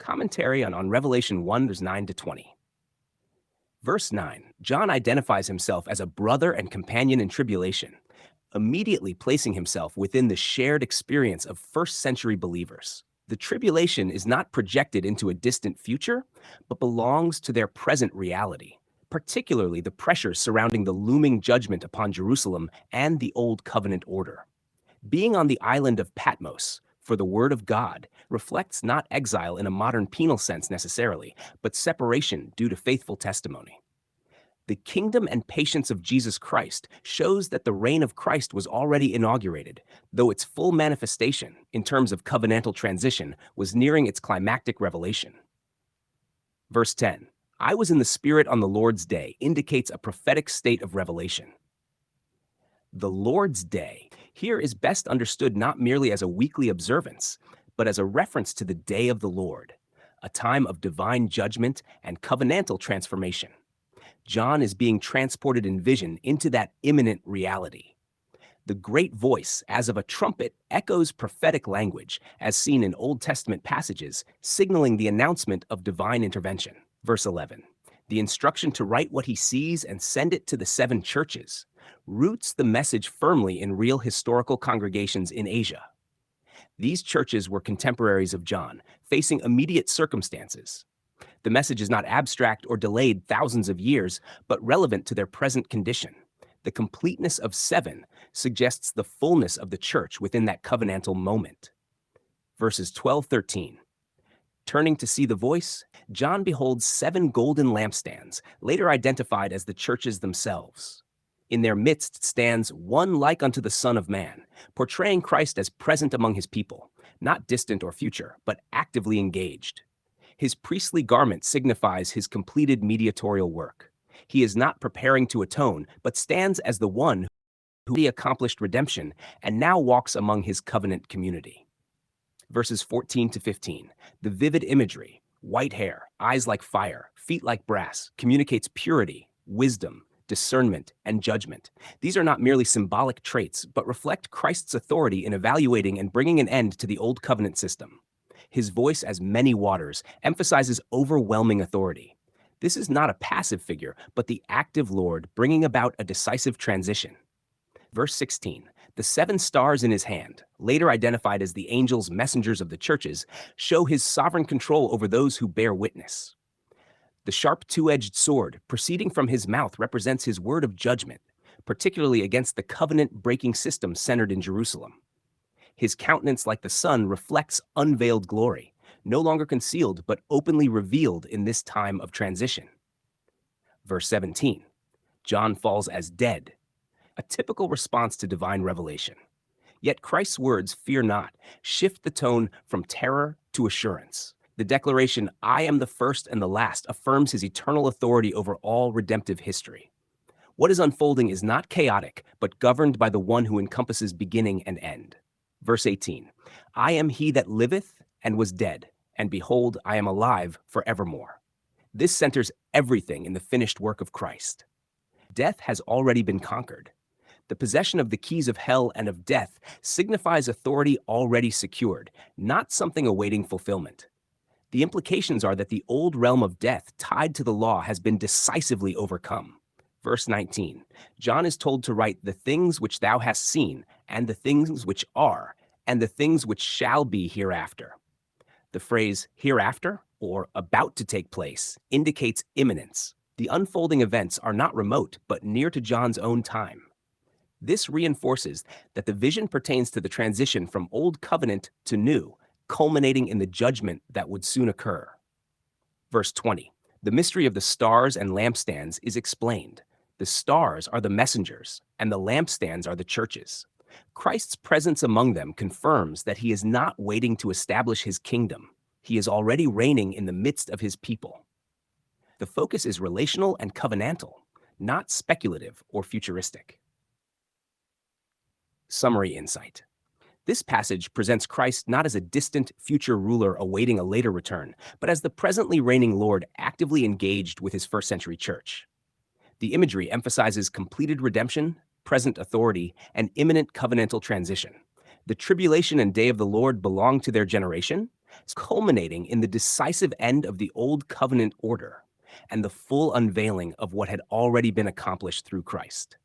Commentary on Revelation 1, verse 9 to 20. Verse 9, John identifies himself as a brother and companion in tribulation, immediately placing himself within the shared experience of first century believers. The tribulation is not projected into a distant future, but belongs to their present reality, particularly the pressures surrounding the looming judgment upon Jerusalem and the Old Covenant order. Being on the island of Patmos for the Word of God reflects not exile in a modern penal sense necessarily, but separation due to faithful testimony. The kingdom and patience of Jesus Christ shows that the reign of Christ was already inaugurated, though its full manifestation, in terms of covenantal transition, was nearing its climactic revelation. Verse 10, I was in the Spirit on the Lord's day, indicates a prophetic state of revelation. The Lord's Day here is best understood not merely as a weekly observance, but as a reference to the day of the Lord, a time of divine judgment and covenantal transformation. John is being transported in vision into that imminent reality. The great voice, as of a trumpet, echoes prophetic language, as seen in Old Testament passages, signaling the announcement of divine intervention. Verse 11, the instruction to write what he sees and send it to the 7 churches roots the message firmly in real historical congregations in Asia. These churches were contemporaries of John, facing immediate circumstances. The message is not abstract or delayed thousands of years, but relevant to their present condition. The completeness of 7 suggests the fullness of the church within that covenantal moment. Verses 12-13. Turning to see the voice, John beholds 7 golden lampstands, later identified as the churches themselves. In their midst stands one like unto the Son of Man, portraying Christ as present among his people, not distant or future, but actively engaged. His priestly garment signifies his completed mediatorial work. He is not preparing to atone, but stands as the one who already accomplished redemption and now walks among his covenant community. Verses 14-15, the vivid imagery, white hair, eyes like fire, feet like brass, communicates purity, wisdom, discernment, and judgment. These are not merely symbolic traits, but reflect Christ's authority in evaluating and bringing an end to the old covenant system. His voice as many waters emphasizes overwhelming authority. This is not a passive figure, but the active Lord bringing about a decisive transition. Verse 16, the 7 stars in his hand, later identified as the angels messengers of the churches, show his sovereign control over those who bear witness. The sharp 2-edged sword proceeding from his mouth represents his word of judgment, particularly against the covenant-breaking system centered in Jerusalem. His countenance, like the sun, reflects unveiled glory, no longer concealed but openly revealed in this time of transition. Verse 17, John falls as dead, a typical response to divine revelation. Yet Christ's words, fear not, shift the tone from terror to assurance. The declaration, I am the first and the last, affirms his eternal authority over all redemptive history. What is unfolding is not chaotic, but governed by the one who encompasses beginning and end. Verse 18, I am he that liveth and was dead, and behold, I am alive forevermore. This centers everything in the finished work of Christ. Death has already been conquered. The possession of the keys of hell and of death signifies authority already secured, not something awaiting fulfillment. The implications are that the old realm of death tied to the law has been decisively overcome. Verse 19, John is told to write the things which thou hast seen, and the things which are, and the things which shall be hereafter. The phrase hereafter, or about to take place, indicates imminence. The unfolding events are not remote, but near to John's own time. This reinforces that the vision pertains to the transition from old covenant to new, culminating in the judgment that would soon occur. Verse 20, the mystery of the stars and lampstands is explained. The stars are the messengers, and the lampstands are the churches. Christ's presence among them confirms that he is not waiting to establish his kingdom. He is already reigning in the midst of his people. The focus is relational and covenantal, not speculative or futuristic. Summary insight. This passage presents Christ not as a distant future ruler awaiting a later return, but as the presently reigning Lord actively engaged with his first century church. The imagery emphasizes completed redemption, present authority, and imminent covenantal transition. The tribulation and day of the Lord belong to their generation, culminating in the decisive end of the old covenant order and the full unveiling of what had already been accomplished through Christ.